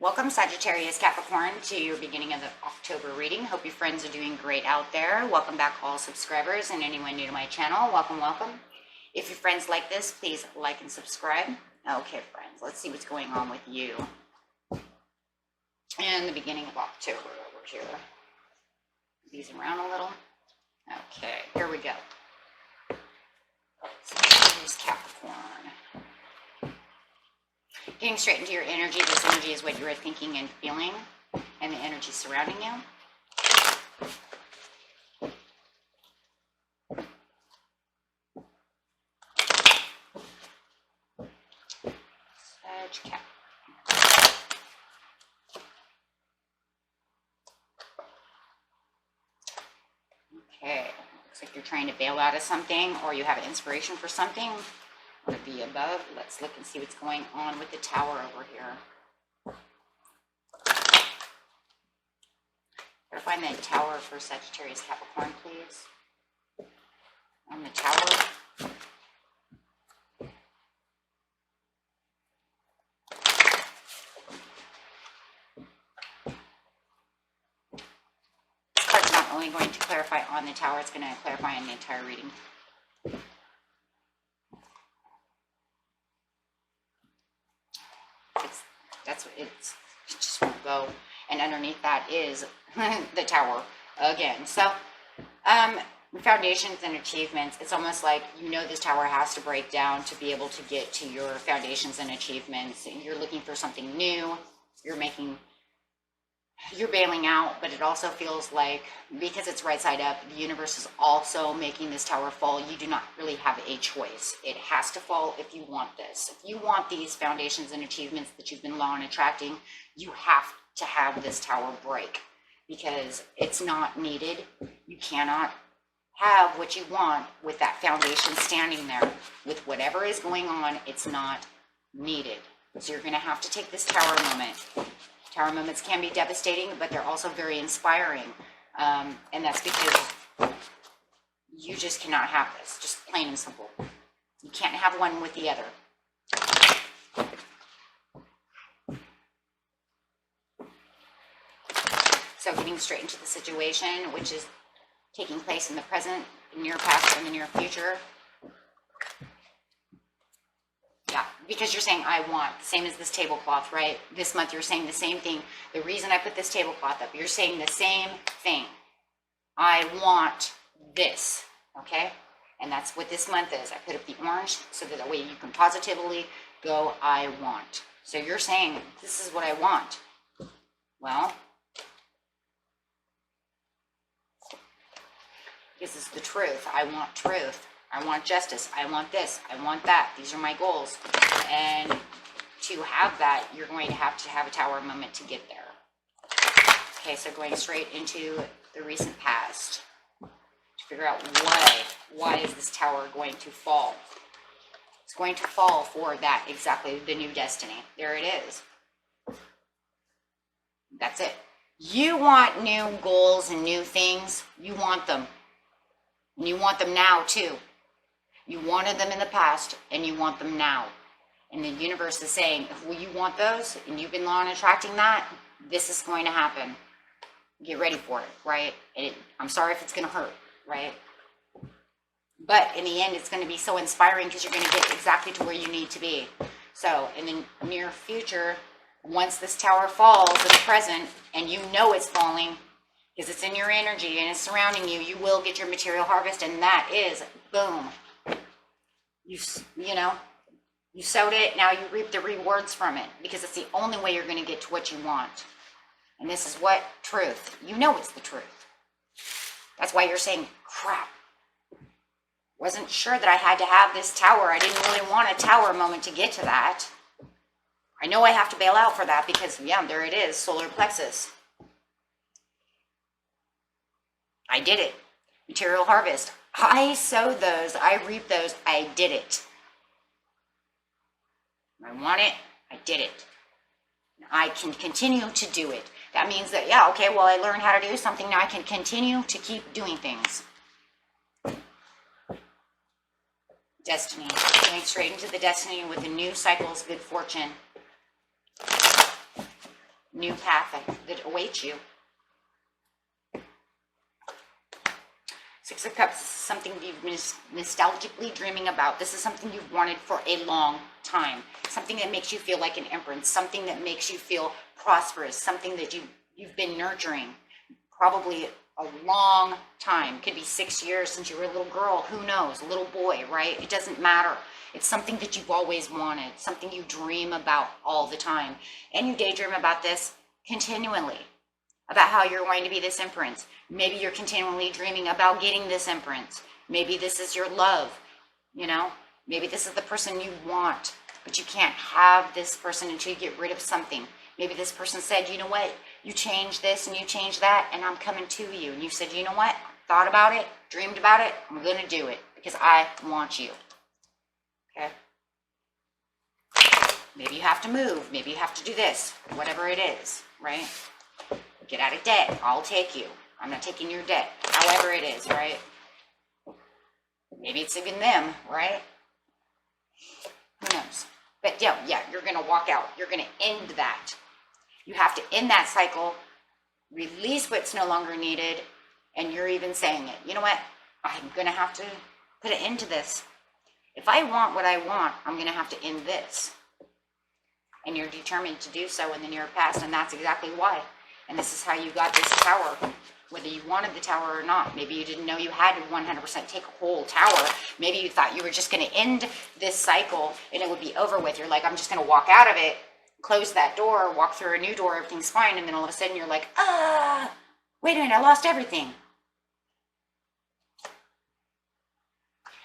Welcome Sagittarius, Capricorn, to your beginning of the October reading. Hope your friends are doing great out there. Welcome back all subscribers and anyone new to my channel. Welcome, welcome. If your friends like this, please like and subscribe. Okay, friends, let's see what's going on with you in the beginning of October over here. These around a little. Okay, here we go. Sagittarius, Capricorn. Getting straight into your energy. This energy is what you are thinking and feeling, and the energy surrounding you. Sag Cap. Okay, looks like you're trying to bail out of something, or you have an inspiration for something. Or the above. Let's look and see what's going on with the Tower over here. Gotta find the Tower for Sagittarius, Capricorn, please. On the Tower. This card's not only going to clarify on the Tower, it's going to clarify on the entire reading. It just won't go. And underneath that is the Tower again. So foundations and achievements, it's almost like this Tower has to break down to be able to get to your foundations and achievements. You're looking for something new, you're bailing out, but it also feels like, because it's right side up, the universe is also making this Tower fall. You do not really have a choice. It has to fall if you want this. If you want these foundations and achievements that you've been law and attracting, you have to have this Tower break, because it's not needed. You cannot have what you want with that foundation standing there. With whatever is going on, it's not needed. So you're going to have to take this Tower moment. Tower moments can be devastating, but they're also very inspiring. And that's because you just cannot have this, just plain and simple. You can't have one with the other. So getting straight into the situation, which is taking place in the present, the near past, and the near future. Yeah, because you're saying, I want, same as this tablecloth, right? This month you're saying the same thing. The reason I put this tablecloth up, you're saying the same thing. I want this, okay? And that's what this month is. I put up the orange so that way you can positively go, I want. So you're saying, this is what I want. Well, this is the truth. I want truth. I want justice. I want this. I want that. These are my goals. And to have that, you're going to have a Tower moment to get there. Okay, so going straight into the recent past to figure out why is this Tower going to fall? It's going to fall for that, exactly, the new destiny. There it is. That's it. You want new goals and new things. You want them. And you want them now, too. You wanted them in the past, and you want them now. And the universe is saying, well, you want those, and you've been law and attracting that, this is going to happen. Get ready for it, right? I'm sorry if it's going to hurt, right? But in the end, it's going to be so inspiring because you're going to get exactly to where you need to be. So in the near future, once this Tower falls in the present, and you know it's falling, because it's in your energy and it's surrounding you, you will get your material harvest, and that is, boom. You sowed it, now you reap the rewards from it, because it's the only way you're going to get to what you want. And this is what? Truth. You know it's the truth. That's why you're saying, crap. Wasn't sure that I had to have this Tower. I didn't really want a Tower moment to get to that. I know I have to bail out for that because, yeah, there it is, solar plexus. I did it. Material harvest. I sowed those. I reaped those. I did it. I want it. I did it. I can continue to do it. That means that, yeah, okay, well, I learned how to do something. Now I can continue to keep doing things. Destiny. Going straight into the destiny with the new cycles, good fortune. new path that awaits you. Six of Cups is something you've been nostalgically dreaming about. This is something you've wanted for a long time. Something that makes you feel like an empress. Something that makes you feel prosperous. Something that you've been nurturing probably a long time. Could be 6 years since you were a little girl. Who knows? A little boy, right? It doesn't matter. It's something that you've always wanted. Something you dream about all the time. And you daydream about this continually. About how you're going to be this empress. Maybe you're continually dreaming about getting this empress. Maybe this is your love, you know? Maybe this is the person you want, but you can't have this person until you get rid of something. Maybe this person said, you know what? You change this and you change that, and I'm coming to you. And you said, you know what? Thought about it, dreamed about it, I'm going to do it because I want you. Okay? Maybe you have to move. Maybe you have to do this. Whatever it is, right? Get out of debt. I'll take you. I'm not taking your debt. However it is, right? Maybe it's even them, right? Who knows? But yeah, you're going to walk out. You're going to end that. You have to end that cycle, release what's no longer needed, and you're even saying it. You know what? I'm going to have to put an end to this. If I want what I want, I'm going to have to end this. And you're determined to do so in the near past, and that's exactly why. And this is how you got this tower, whether you wanted the tower or not. Maybe you didn't know you had to 100% take a whole tower. Maybe you thought you were just going to end this cycle and it would be over with. You're like, I'm just going to walk out of it, close that door, walk through a new door, everything's fine. And then all of a sudden you're like, wait a minute, I lost everything.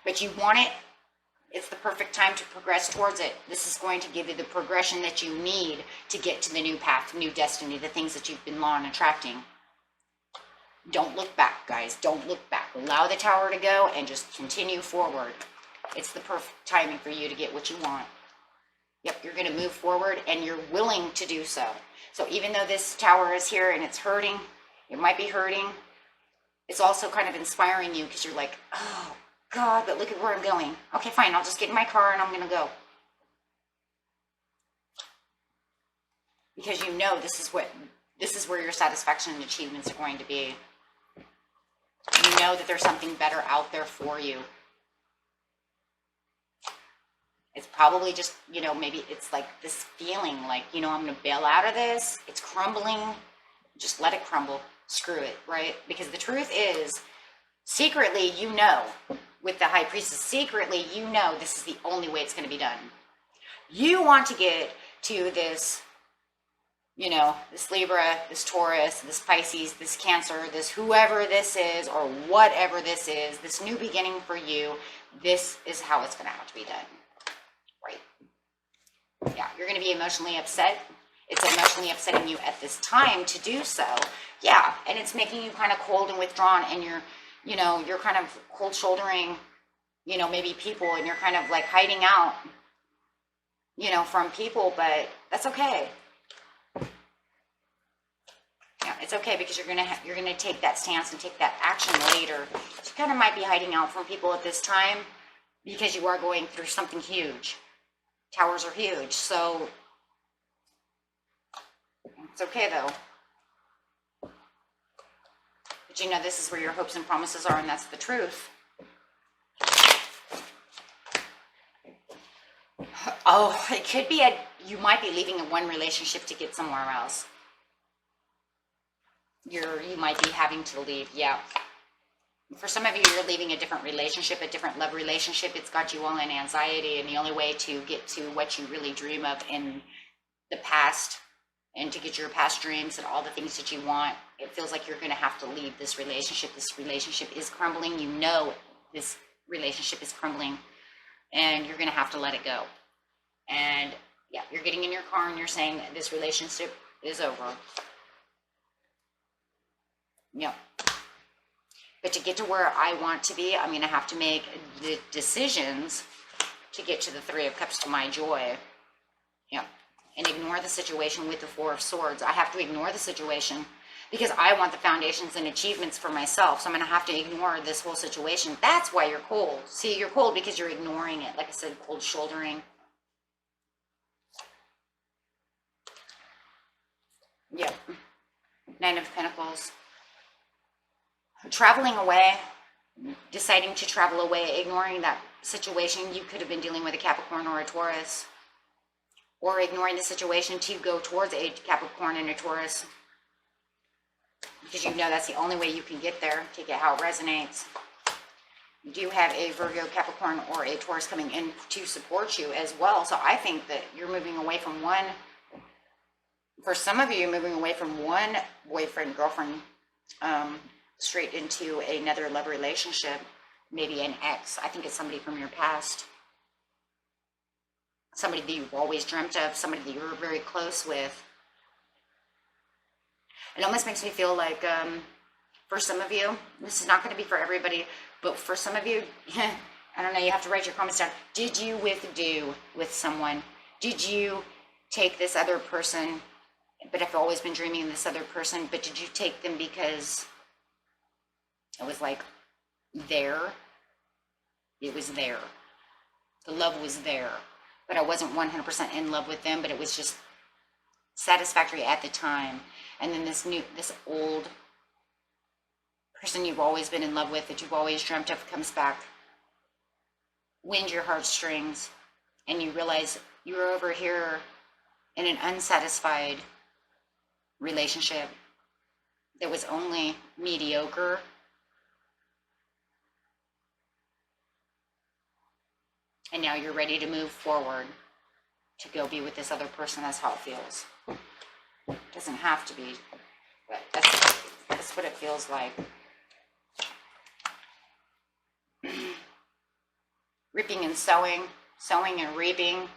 But you want it. It's the perfect time to progress towards it. This is going to give you the progression that you need to get to the new path, new destiny, the things that you've been law and attracting. Don't look back, guys. Don't look back. Allow the tower to go and just continue forward. It's the perfect timing for you to get what you want. Yep, you're going to move forward and you're willing to do so. So even though this tower is here and it's hurting, it might be hurting, it's also kind of inspiring you because you're like, oh, God, but look at where I'm going. Okay, fine, I'll just get in my car and I'm going to go. Because you know this is where your satisfaction and achievements are going to be. You know that there's something better out there for you. It's probably just, you know, maybe it's like this feeling like, you know, I'm going to bail out of this. It's crumbling. Just let it crumble. Screw it, right? Because the truth is, secretly, you know, with the High Priestess, secretly, you know this is the only way it's going to be done. You want to get to this, you know, this Libra, this Taurus, this Pisces, this Cancer, this whoever this is, or whatever this is, this new beginning for you, this is how it's going to have to be done. Right? Yeah, you're going to be emotionally upset. It's emotionally upsetting you at this time to do so. Yeah, and it's making you kind of cold and withdrawn, and you're kind of cold shouldering, you know, maybe people, and you're kind of like hiding out, you know, from people, but that's okay. Yeah, it's okay because you're gonna take that stance and take that action later. So you kind of might be hiding out from people at this time because you are going through something huge. Towers are huge, so it's okay though. But you know, this is where your hopes and promises are, and that's the truth. Oh, it could be you might be leaving a one relationship to get somewhere else. You might be having to leave, yeah. For some of you, you're leaving a different relationship, a different love relationship. It's got you all in anxiety, and the only way to get to what you really dream of in the past and to get your past dreams and all the things that you want, it feels like you're going to have to leave this relationship. This relationship is crumbling. You know this relationship is crumbling, and you're going to have to let it go. And yeah, you're getting in your car and you're saying this relationship is over. Yep. But to get to where I want to be, I'm going to have to make the decisions to get to the Three of Cups, to my joy. Yep. And ignore the situation with the Four of Swords. I have to ignore the situation because I want the foundations and achievements for myself. So I'm going to have to ignore this whole situation. That's why you're cold. See, you're cold because you're ignoring it. Like I said, cold shouldering. Yep. Nine of Pentacles. Traveling away, deciding to travel away, ignoring that situation. You could have been dealing with a Capricorn or a Taurus, or ignoring the situation to go towards a Capricorn and a Taurus, because you know that's the only way you can get there. Take it how it resonates. You do have a Virgo, Capricorn, or a Taurus coming in to support you as well. So I think that you're moving away from one. For some of you, you're moving away from one boyfriend, girlfriend, straight into another love relationship, maybe an ex. I think it's somebody from your past, somebody that you've always dreamt of, somebody that you were very close with. It almost makes me feel like, for some of you, this is not going to be for everybody, but for some of you, I don't know, you have to write your comments down. Did you withdo with someone? Did you take this other person, but I've always been dreaming of this other person, but did you take them because it was like there? It was there. The love was there, but I wasn't 100% in love with them, but it was just satisfactory at the time. And then this old person you've always been in love with, that you've always dreamt of, comes back, wins your heartstrings, and you realize you're over here in an unsatisfied relationship that was only mediocre. And now you're ready to move forward to go be with this other person. That's how it feels. It doesn't have to be, but that's what it feels like. Reaping and sowing, sowing and reaping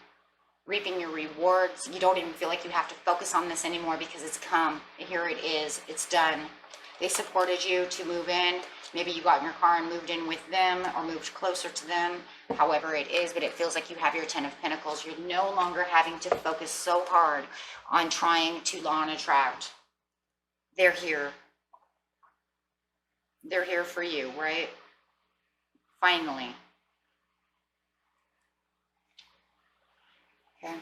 your rewards. You don't even feel like you have to focus on this anymore because it's come. Here it is. It's done. They supported you to move in. Maybe you got in your car and moved in with them or moved closer to them. However it is, but it feels like you have your 10 of Pentacles. You're no longer having to focus so hard on trying to law and attract. They're here. They're here for you, right? Finally. Okay.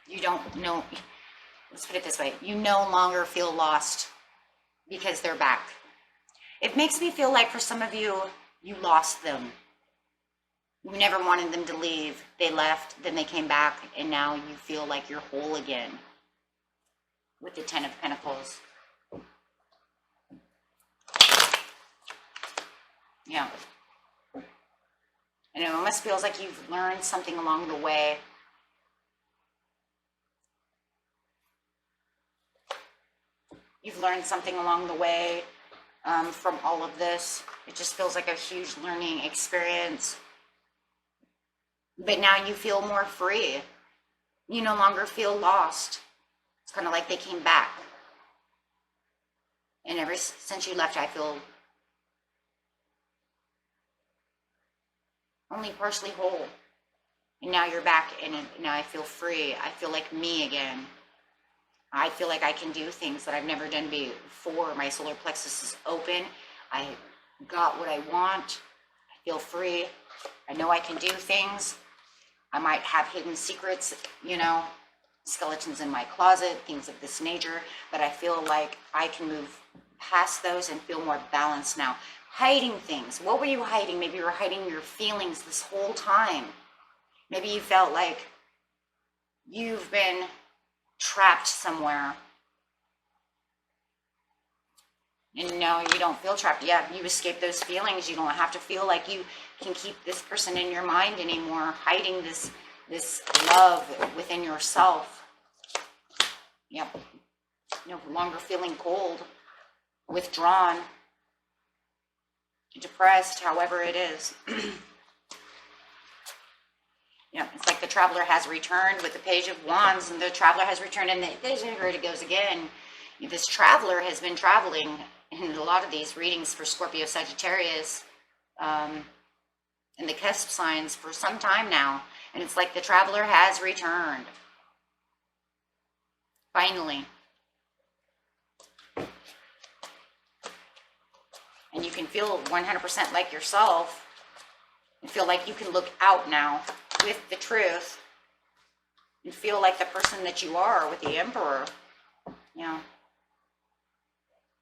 You don't know, let's put it this way. You no longer feel lost because they're back. It makes me feel like for some of you, you lost them. You never wanted them to leave. They left, then they came back, and now you feel like you're whole again with the 10 of Pentacles. Yeah. And it almost feels like you've learned something along the way. You've learned something along the way from all of this. It just feels like a huge learning experience. But now you feel more free. You no longer feel lost. It's kind of like they came back. And ever since you left, I feel only partially whole. And now you're back, and now I feel free. I feel like me again. I feel like I can do things that I've never done before. My solar plexus is open. I got what I want. I feel free. I know I can do things. I might have hidden secrets, you know, skeletons in my closet, things of this nature, but I feel like I can move past those and feel more balanced now. Hiding things. What were you hiding? Maybe you were hiding your feelings this whole time. Maybe you felt like you've been trapped somewhere. And no, you don't feel trapped. Yeah, you escape those feelings. You don't have to feel like you can keep this person in your mind anymore, hiding this love within yourself. Yep. No longer feeling cold, withdrawn, depressed, however it is. Yeah, it's like the Traveler has returned with the Page of Wands, and the Traveler has returned, and here it goes again. This Traveler has been traveling in a lot of these readings for Scorpio, Sagittarius, and the cusp signs for some time now. And it's like the Traveler has returned. Finally. And you can feel 100% like yourself and feel like you can look out now with the truth and feel like the person that you are with the Emperor. you know,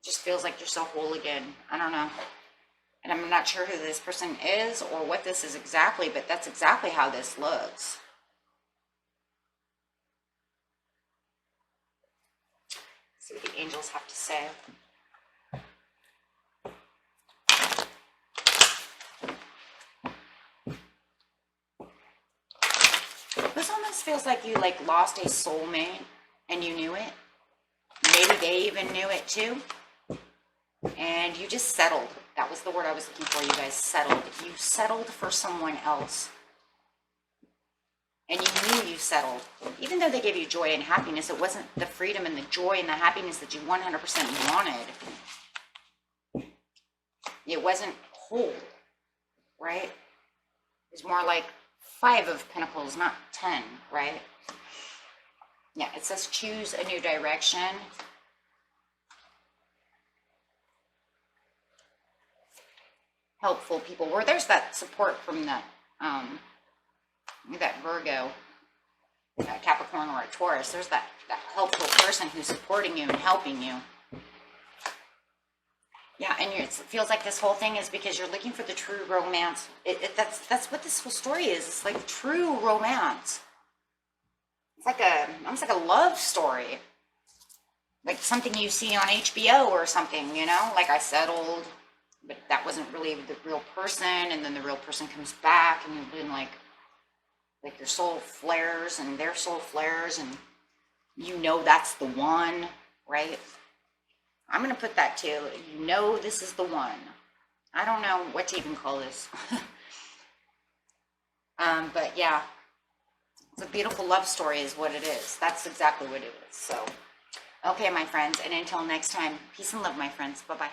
just feels like you're so whole again. I don't know. And I'm not sure who this person is or what this is exactly, but that's exactly how this looks. Let's see what the angels have to say. This almost feels like you like lost a soulmate and you knew it. Maybe they even knew it too. And you just settled. That was the word I was looking for, you guys. Settled. You settled for someone else. And you knew you settled. Even though they gave you joy and happiness, it wasn't the freedom and the joy and the happiness that you 100% wanted. It wasn't whole, right? It was more like 5 of Pentacles, not 10, right? Yeah, it says choose a new direction. Helpful people. Where there's that support from that Virgo, Capricorn, or a Taurus. There's that helpful person who's supporting you and helping you. Yeah, and it feels like this whole thing is because you're looking for the true romance. That's what this whole story is. It's like true romance. It's like almost like a love story. Like something you see on HBO or something, you know? Like I settled, but that wasn't really the real person, and then the real person comes back, and you've been like your soul flares, and their soul flares, and you know that's the one, right? I'm going to put that too. You know this is the one. I don't know what to even call this. But yeah, it's a beautiful love story is what it is. That's exactly what it is. So, okay, my friends, and until next time, peace and love, my friends. Bye-bye.